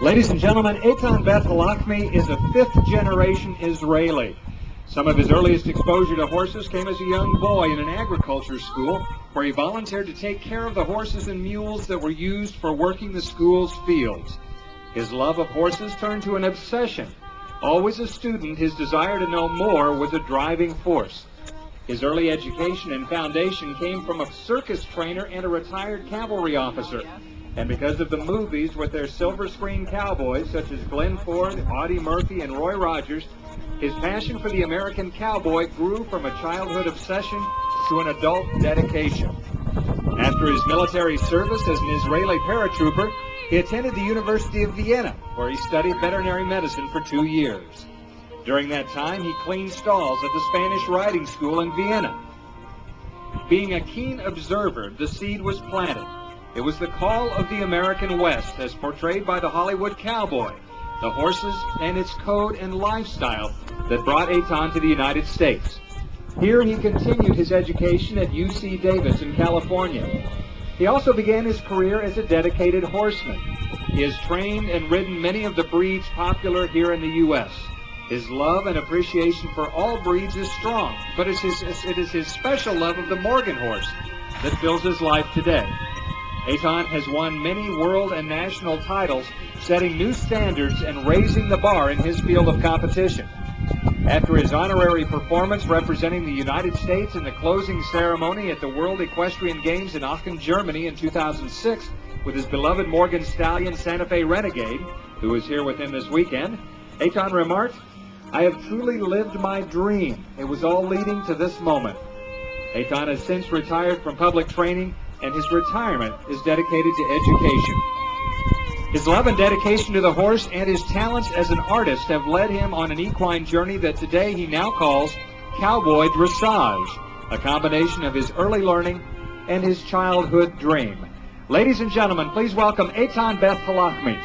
Ladies and gentlemen, Eitan Beth Halachmi is a fifth-generation Israeli. Some of his earliest exposure to horses came as a young boy in an agriculture school where he volunteered to take care of the horses and mules that were used for working the school's fields. His love of horses turned to an obsession. Always a student, his desire to know more was a driving force. His early education and foundation came from a circus trainer and a retired cavalry officer. And because of the movies with their silver screen cowboys such as Glenn Ford, Audie Murphy, and Roy Rogers, his passion for the American cowboy grew from a childhood obsession to an adult dedication. After his military service as an Israeli paratrooper, he attended the University of Vienna, where he studied veterinary medicine for 2 years. During that time, he cleaned stalls at the Spanish riding school in Vienna. Being a keen observer, the seed was planted. It was the call of the American West, as portrayed by the Hollywood cowboy, the horses and its code and lifestyle that brought Eitan to the United States. Here he continued his education at UC Davis in California. He also began his career as a dedicated horseman. He has trained and ridden many of the breeds popular here in the U.S. His love and appreciation for all breeds is strong, but it is his special love of the Morgan horse that fills his life today. Eitan has won many world and national titles, setting new standards and raising the bar in his field of competition. After his honorary performance representing the United States in the closing ceremony at the World Equestrian Games in Aachen, Germany in 2006, with his beloved Morgan Stallion Santa Fe Renegade, who is here with him this weekend, Eitan remarked, "I have truly lived my dream. It was all leading to this moment." Eitan has since retired from public training, and his retirement is dedicated to education. His love and dedication to the horse and his talents as an artist have led him on an equine journey that today he now calls cowboy dressage, a combination of his early learning and his childhood dream. Ladies and gentlemen, please welcome Eitan Beth Halachmi.